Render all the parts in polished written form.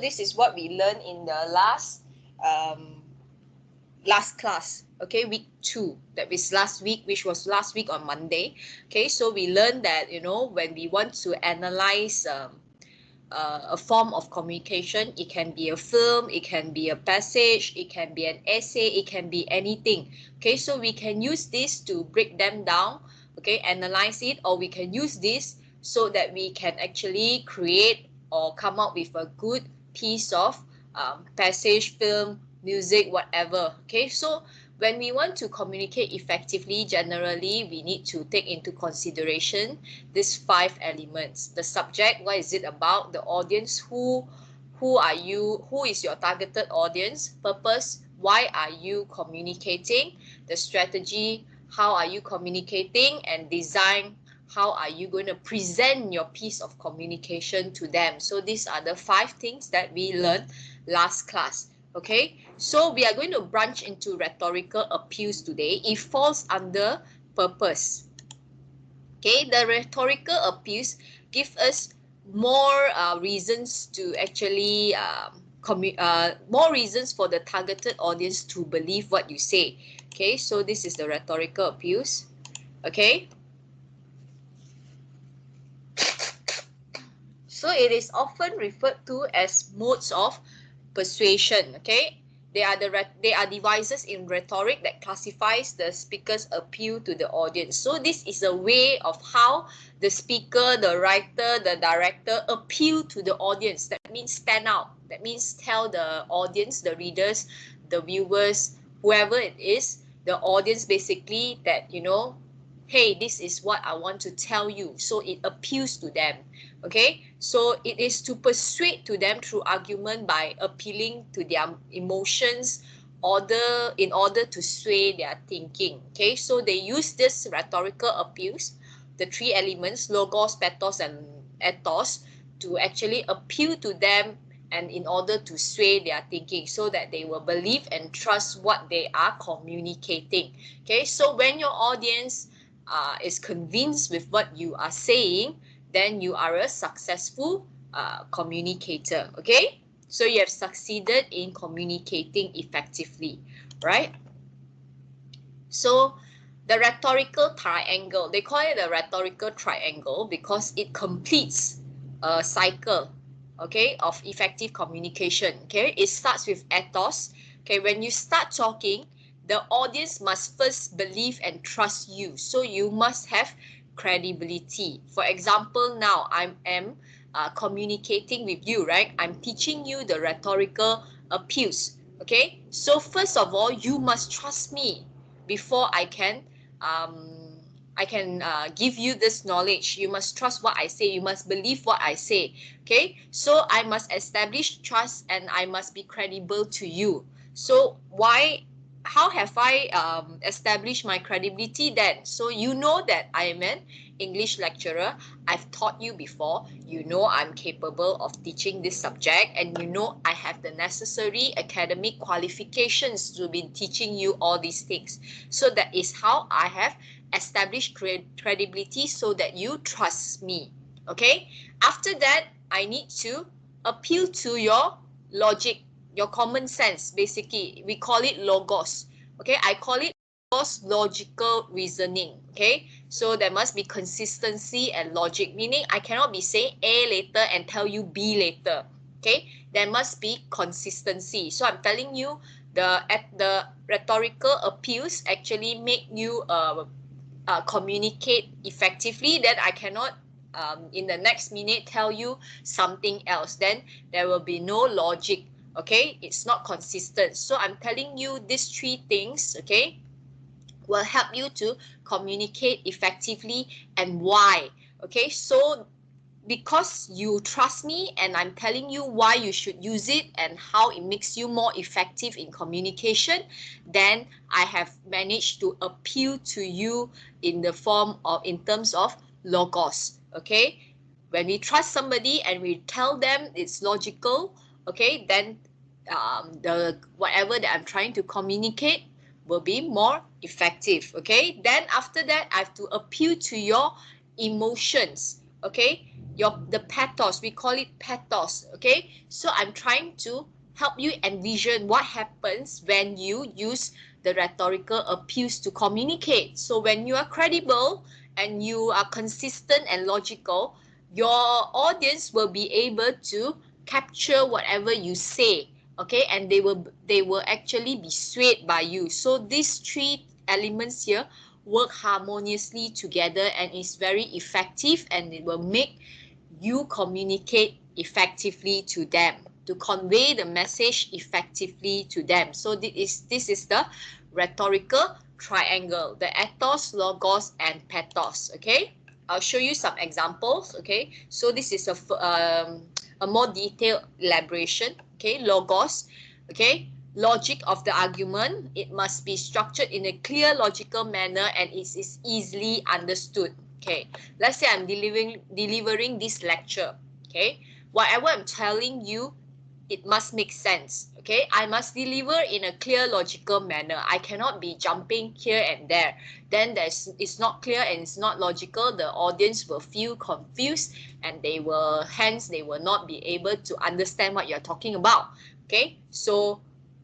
This is what we learned in the last class, okay, week 2, that is last week, which was last week on Monday. Okay, so we learned that, you know, when we want to analyze a form of communication, it can be a film, it can be a passage, it can be an essay, it can be anything. Okay, so we can use this to break them down, okay, analyze it, or we can use this so that we can actually create or come up with a good piece of passage, film, music, whatever. Okay, so when we want to communicate effectively, generally we need to take into consideration these 5 elements: the subject, what is it about; the audience, who are you, who is your targeted audience; purpose, why are you communicating; the strategy, how are you communicating; and design, how are you going to present your piece of communication to them. So these are the 5 things that we learned last class. Okay, so we are going to branch into rhetorical appeals today. It falls under purpose. Okay, the rhetorical appeals give us more reasons to actually more reasons for the targeted audience to believe what you say. Okay, so this is the rhetorical appeals. Okay, so it is often referred to as modes of persuasion. Okay, they are devices in rhetoric that classifies the speaker's appeal to the audience. So this is a way of how the speaker, the writer, the director appeal to the audience. That means stand out. That means tell the audience, the readers, the viewers, whoever it is, the audience basically, that, you know, hey, this is what I want to tell you. So it appeals to them. Okay, so it is to persuade to them through argument by appealing to their emotions in order to sway their thinking. Okay, so they use this rhetorical appeals, the 3 elements, logos, pathos, and ethos, to actually appeal to them and in order to sway their thinking so that they will believe and trust what they are communicating. Okay, so when your audience is convinced with what you are saying, then you are a successful communicator. Okay, so you have succeeded in communicating effectively, right? So the rhetorical triangle, they call it a rhetorical triangle because it completes a cycle, okay, of effective communication. Okay, it starts with ethos. Okay, when you start talking, the audience must first believe and trust you. So you must have credibility. For example, now I am communicating with you, right? I'm teaching you the rhetorical appeals. Okay, so first of all, you must trust me before I can give you this knowledge. You must trust what I say. You must believe what I say. Okay, so I must establish trust and I must be credible to you. So how have I established my credibility then? So you know that I am an English lecturer. I've taught you before. You know I'm capable of teaching this subject, and you know I have the necessary academic qualifications to be teaching you all these things. So that is how I have established credibility so that you trust me. Okay, after that, I need to appeal to your logic, your common sense. Basically, we call it logos. Okay, I call it logos, logical reasoning. Okay, so there must be consistency and logic, meaning I cannot be saying A later and tell you B later. Okay, there must be consistency. So I'm telling you, the rhetorical appeals actually make you communicate effectively. Then I cannot in the next minute tell you something else. Then there will be no logic. Okay, it's not consistent. So I'm telling you these 3 things, okay, will help you to communicate effectively. And why? Okay, so because you trust me and I'm telling you why you should use it and how it makes you more effective in communication, then I have managed to appeal to you in the form of, in terms of logos. Okay, when we trust somebody and we tell them it's logical, okay, then the whatever that I'm trying to communicate will be more effective. Okay, then after that I have to appeal to your emotions. Okay, the Peptos, we call it Peptos, okay? So I'm trying to help you envision what happens when you use the rhetorical appeals to communicate. So when you are credible and you are consistent and logical, your audience will be able to capture whatever you say, okay? And they will actually be swayed by you. So these three elements here work harmoniously together and is very effective, and it will make you communicate effectively to them, to convey the message effectively to them. So this is the rhetorical triangle, the ethos, logos, and pathos. Okay, I'll show you some examples. Okay, so this is a more detailed elaboration. Okay, logos. Okay, logic of the argument. It must be structured in a clear, logical manner, and it is easily understood. Okay, let's say I'm delivering this lecture. Okay, whatever I'm telling you, it must make sense. Okay, I must deliver in a clear, logical manner. I cannot be jumping here and there. Then it's not clear and it's not logical. The audience will feel confused, and they will not be able to understand what you're talking about. Okay, so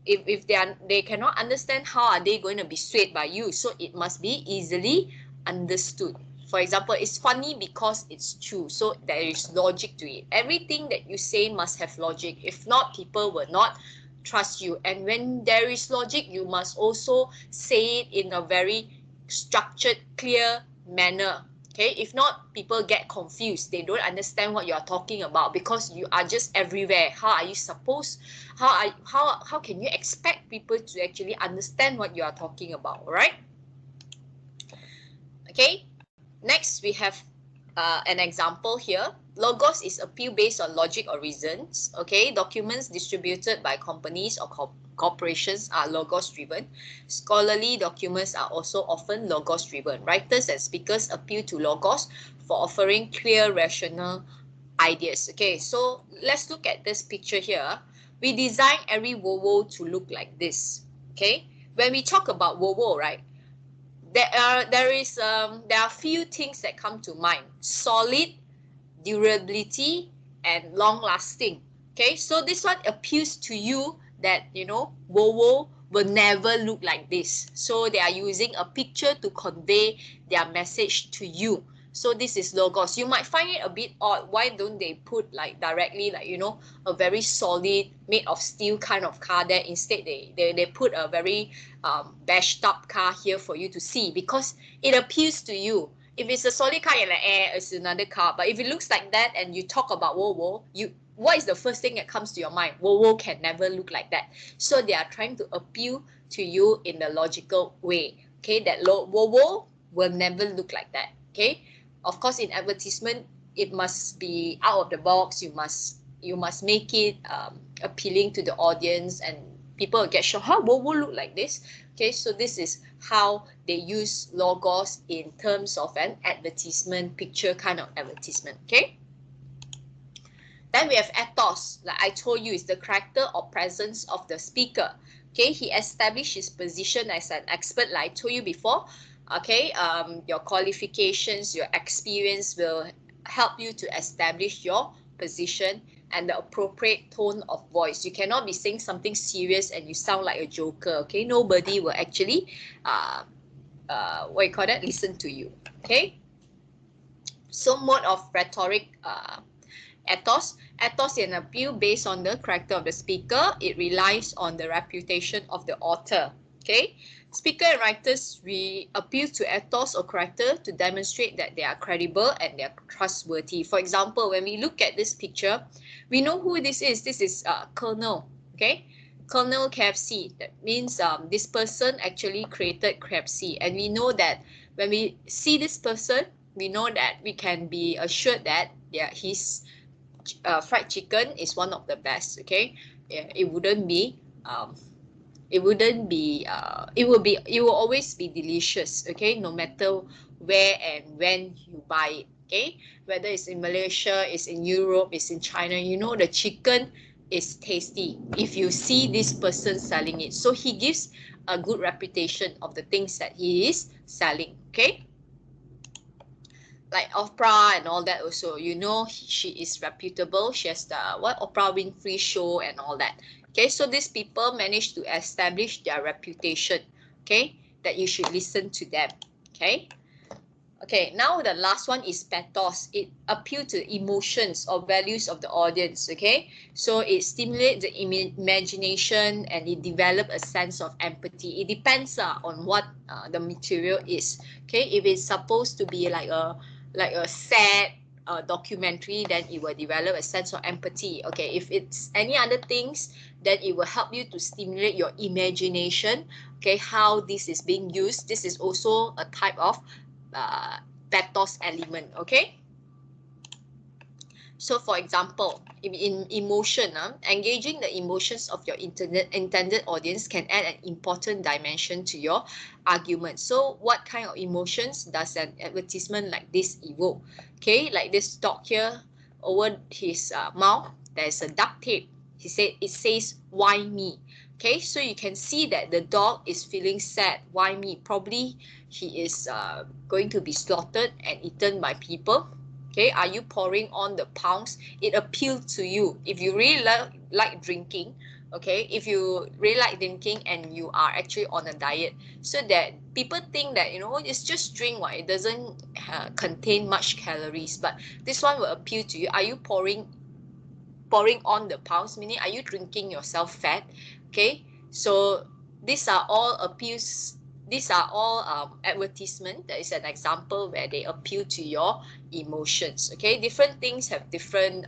if they cannot understand, how are they going to be swayed by you? So it must be easily understood. For example, it's funny because it's true. So there is logic to it. Everything that you say must have logic. If not, people will not trust you. And when there is logic, you must also say it in a very structured, clear manner. Okay, if not, people get confused. They don't understand what you are talking about because you are just everywhere. How are you supposed? How can you expect people to actually understand what you are talking about, right? Okay. Next, we have an example here. Logos is appeal based on logic or reasons. Okay, documents distributed by companies or corporations are logos driven. Scholarly documents are also often logos driven. Writers and speakers appeal to logos for offering clear, rational ideas. Okay, so let's look at this picture here. We design every WOWO to look like this. Okay, when we talk about WOWO, right? There are few things that come to mind: solid, durability, and long lasting. Okay, so this one appeals to you that WOWO will never look like this. So they are using a picture to convey their message to you. So this is logos. You might find it a bit odd. Why don't they put like directly like a very solid made of steel kind of car there? Instead they put a very bashed up car here for you to see, because it appeals to you. If it's a solid car, you're like, it's another car. But if it looks like that and you talk about WOWO, what is the first thing that comes to your mind? WOWO can never look like that. So they are trying to appeal to you in a logical way. Okay, that WOWO will never look like that. Okay, of course, in advertisement, it must be out of the box. You must make it appealing to the audience, and people will get shocked. How WOWO look like this? Okay, so this is how they use logos in terms of an advertisement, picture kind of advertisement. Okay. Then we have ethos. Like I told you, is the character or presence of the speaker. Okay, he established his position as an expert, like I told you before. Okay, your qualifications, your experience will help you to establish your position and the appropriate tone of voice. You cannot be saying something serious and you sound like a joker. Okay, nobody will actually listen to you. Okay, so mode of rhetoric. Ethos is an appeal based on the character of the speaker. It relies on the reputation of the author. Okay, speaker and writers, we appeal to ethos or character to demonstrate that they are credible and they are trustworthy. For example, when we look at this picture, we know who this is. This is Colonel. Okay, Colonel KFC. That means this person actually created KFC, and we know that when we see this person, we know that we can be assured that his fried chicken is one of the best. Okay, it wouldn't be it will always be delicious. Okay, no matter where and when you buy it. Okay, whether it's in Malaysia, it's in Europe, it's in China, the chicken is tasty if you see this person selling it. So he gives a good reputation of the things that he is selling. Okay, like Oprah and all that also, you know, she is reputable. She has the what Oprah Winfrey show and all that. Okay, so these people manage to establish their reputation. Okay, that you should listen to them. Okay. Okay, now the last one is Peptos. It appeals to emotions or values of the audience. Okay, so it stimulates the imagination and it develops a sense of empathy. It depends on what the material is. Okay, if it's supposed to be like a sad documentary, then it will develop a sense of empathy. Okay, if it's any other things, then it will help you to stimulate your imagination. Okay, how this is being used. This is also a type of uh, pathos element. Okay, so for example, in emotion, engaging the emotions of your intended audience can add an important dimension to your argument. So what kind of emotions does an advertisement like this evoke? Okay, like this dog here, over his mouth there's a duct tape. It says why me. Okay, so you can see that the dog is feeling sad. Why me? Probably he is going to be slaughtered and eaten by people. Okay, are you pouring on the pounds? It appeals to you. If you really like drinking, okay, if you really like drinking and you are actually on a diet, so that people think that, you know, it's just drink, why it doesn't contain much calories, but this one will appeal to you. Are you pouring on the pounds, meaning are you drinking yourself fat? Okay, so these are all appeals. These are all advertisement. That is an example where they appeal to your emotions. Okay, different things have different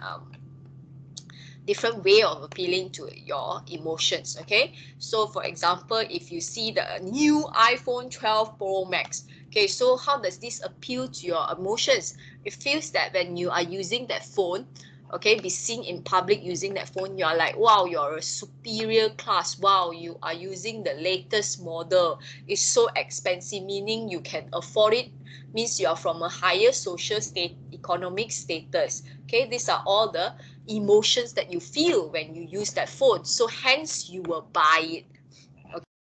way of appealing to your emotions. Okay, so for example, if you see the new iPhone 12 Pro Max, okay, so how does this appeal to your emotions? It feels that when you are using that phone, okay, be seen in public using that phone, you are like, wow, you're a superior class. Wow, you are using the latest model. It's so expensive, meaning you can afford it, means you are from a higher social economic status. Okay, these are all the emotions that you feel when you use that phone, so hence you will buy it.